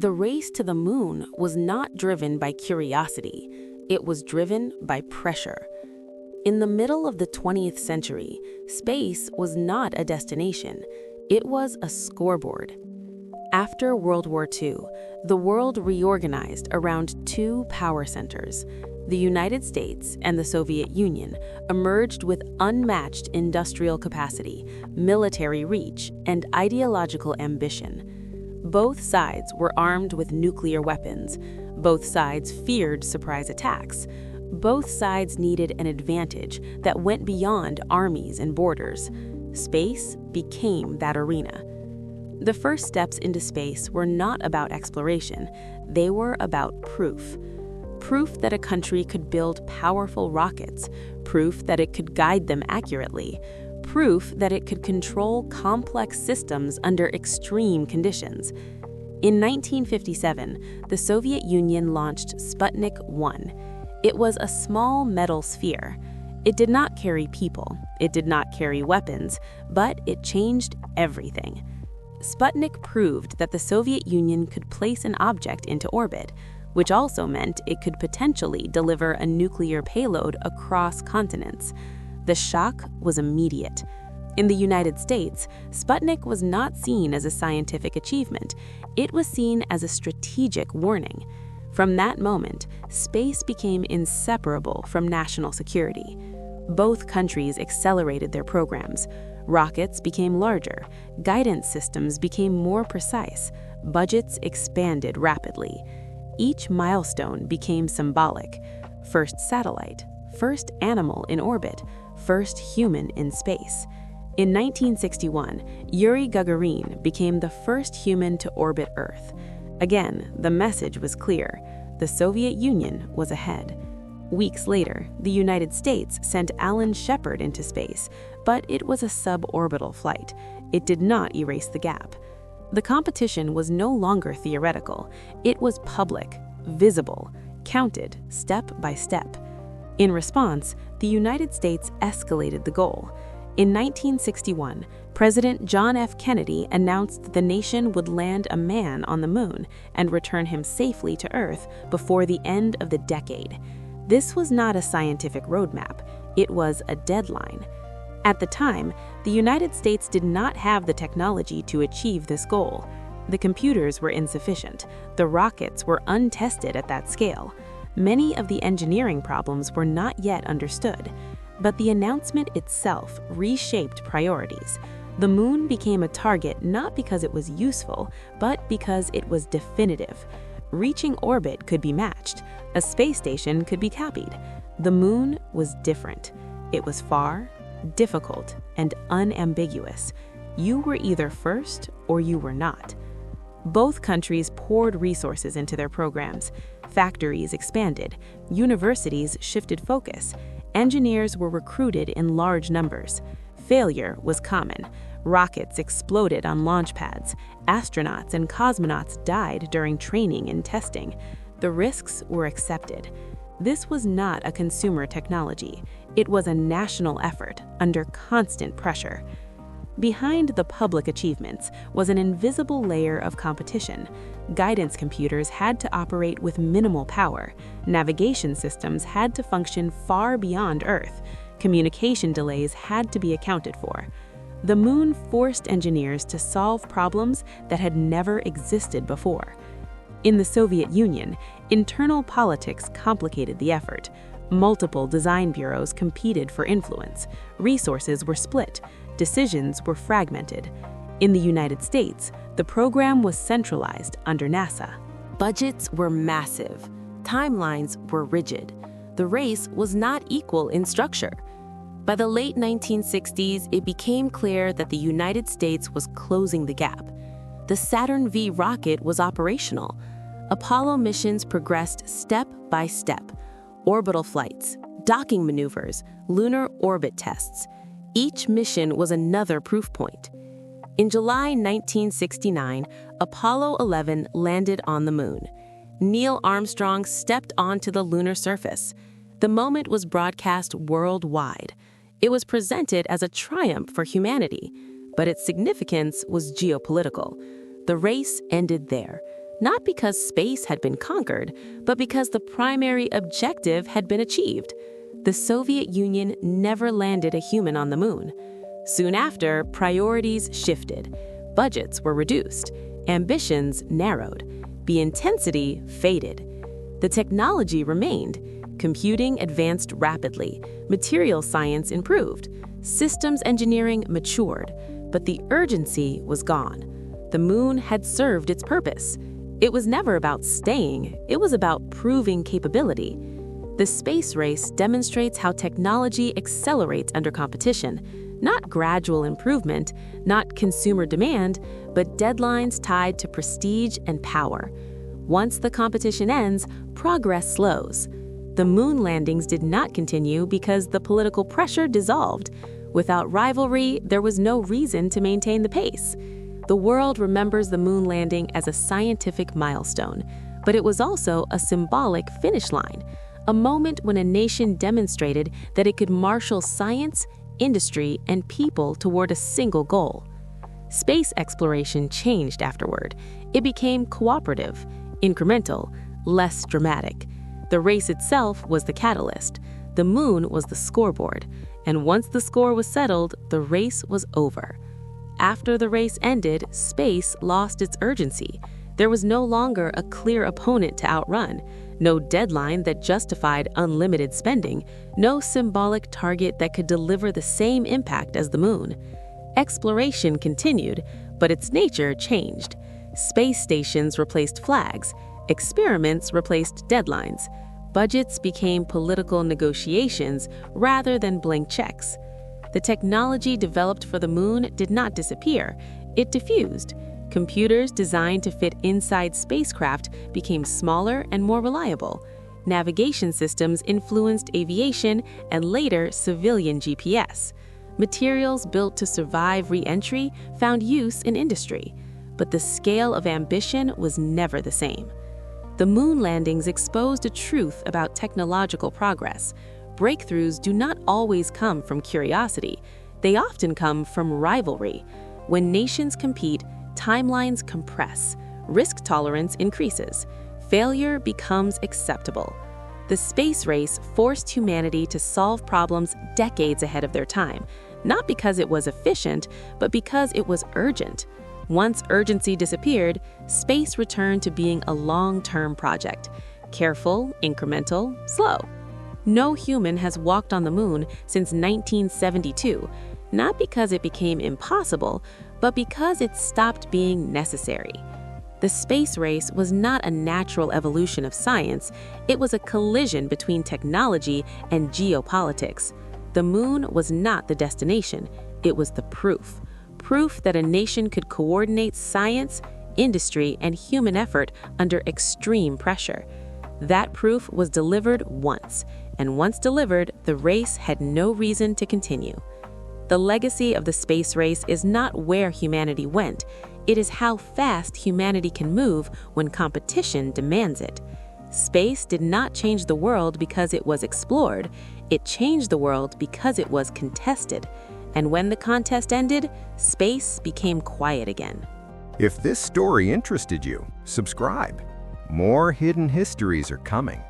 The race to the moon was not driven by curiosity. It was driven by pressure. In the middle of the 20th century, space was not a destination. It was a scoreboard. After World War II, the world reorganized around two power centers. The United States and the Soviet Union emerged with unmatched industrial capacity, military reach, and ideological ambition. Both sides were armed with nuclear weapons. Both sides feared surprise attacks. Both sides needed an advantage that went beyond armies and borders. Space became that arena. The first steps into space were not about exploration. They were about proof. Proof that a country could build powerful rockets. Proof that it could guide them accurately. Proof that it could control complex systems under extreme conditions. In 1957, the Soviet Union launched Sputnik 1. It was a small metal sphere. It did not carry people, it did not carry weapons, but it changed everything. Sputnik proved that the Soviet Union could place an object into orbit, which also meant it could potentially deliver a nuclear payload across continents. The shock was immediate. In the United States, Sputnik was not seen as a scientific achievement. It was seen as a strategic warning. From that moment, space became inseparable from national security. Both countries accelerated their programs. Rockets became larger, guidance systems became more precise, budgets expanded rapidly. Each milestone became symbolic. First satellite, first animal in orbit, first human in space. In 1961, Yuri Gagarin became the first human to orbit Earth. Again, the message was clear. The Soviet Union was ahead. Weeks later, the United States sent Alan Shepard into space, but it was a suborbital flight. It did not erase the gap. The competition was no longer theoretical. It was public, visible, counted step by step. In response, the United States escalated the goal. In 1961, President John F. Kennedy announced the nation would land a man on the moon and return him safely to Earth before the end of the decade. This was not a scientific roadmap, it was a deadline. At the time, the United States did not have the technology to achieve this goal. The computers were insufficient, the rockets were untested at that scale. Many of the engineering problems were not yet understood. But the announcement itself reshaped priorities. The moon became a target not because it was useful, but because it was definitive. Reaching orbit could be matched. A space station could be copied. The moon was different. It was far, difficult, and unambiguous. You were either first or you were not. Both countries poured resources into their programs. Factories expanded. Universities shifted focus. Engineers were recruited in large numbers. Failure was common. Rockets exploded on launch pads. Astronauts and cosmonauts died during training and testing. The risks were accepted. This was not a consumer technology. It was a national effort under constant pressure. Behind the public achievements was an invisible layer of competition. Guidance computers had to operate with minimal power. Navigation systems had to function far beyond Earth. Communication delays had to be accounted for. The moon forced engineers to solve problems that had never existed before. In the Soviet Union, internal politics complicated the effort. Multiple design bureaus competed for influence. Resources were split. Decisions were fragmented. In the United States, the program was centralized under NASA. Budgets were massive. Timelines were rigid. The race was not equal in structure. By the late 1960s, it became clear that the United States was closing the gap. The Saturn V rocket was operational. Apollo missions progressed step by step. Orbital flights, docking maneuvers, lunar orbit tests. Each mission was another proof point. In July 1969, Apollo 11 landed on the moon. Neil Armstrong stepped onto the lunar surface. The moment was broadcast worldwide. It was presented as a triumph for humanity, but its significance was geopolitical. The race ended there. not because space had been conquered, but because the primary objective had been achieved. The Soviet Union never landed a human on the moon. Soon after, priorities shifted. Budgets were reduced. Ambitions narrowed. The intensity faded. The technology remained. Computing advanced rapidly. Material science improved. Systems engineering matured. But the urgency was gone. The moon had served its purpose. It was never about staying, it was about proving capability. The space race demonstrates how technology accelerates under competition, not gradual improvement, not consumer demand, but deadlines tied to prestige and power. Once the competition ends, progress slows. The moon landings did not continue because the political pressure dissolved. Without rivalry, there was no reason to maintain the pace. The world remembers the moon landing as a scientific milestone, but it was also a symbolic finish line, a moment when a nation demonstrated that it could marshal science, industry, and people toward a single goal. Space exploration changed afterward. It became cooperative, incremental, less dramatic. The race itself was the catalyst. The moon was the scoreboard. And once the score was settled, the race was over. After the race ended, space lost its urgency. There was no longer a clear opponent to outrun, no deadline that justified unlimited spending, no symbolic target that could deliver the same impact as the moon. Exploration continued, but its nature changed. Space stations replaced flags. Experiments replaced deadlines. Budgets became political negotiations rather than blank checks. The technology developed for the moon did not disappear, it diffused. Computers designed to fit inside spacecraft became smaller and more reliable. Navigation systems influenced aviation and later civilian GPS. Materials built to survive re-entry found use in industry. But the scale of ambition was never the same. The moon landings exposed a truth about technological progress. Breakthroughs do not always come from curiosity. They often come from rivalry. When nations compete, timelines compress. Risk tolerance increases. Failure becomes acceptable. The space race forced humanity to solve problems decades ahead of their time, not because it was efficient, but because it was urgent. Once urgency disappeared, space returned to being a long-term project. Careful, incremental, slow. No human has walked on the moon since 1972, not because it became impossible, but because it stopped being necessary. The space race was not a natural evolution of science, it was a collision between technology and geopolitics. The moon was not the destination, it was the proof. Proof that a nation could coordinate science, industry, and human effort under extreme pressure. That proof was delivered once, and once delivered, the race had no reason to continue. The legacy of the space race is not where humanity went, it is how fast humanity can move when competition demands it. Space did not change the world because it was explored, it changed the world because it was contested. And when the contest ended, space became quiet again. If this story interested you, subscribe. More hidden histories are coming.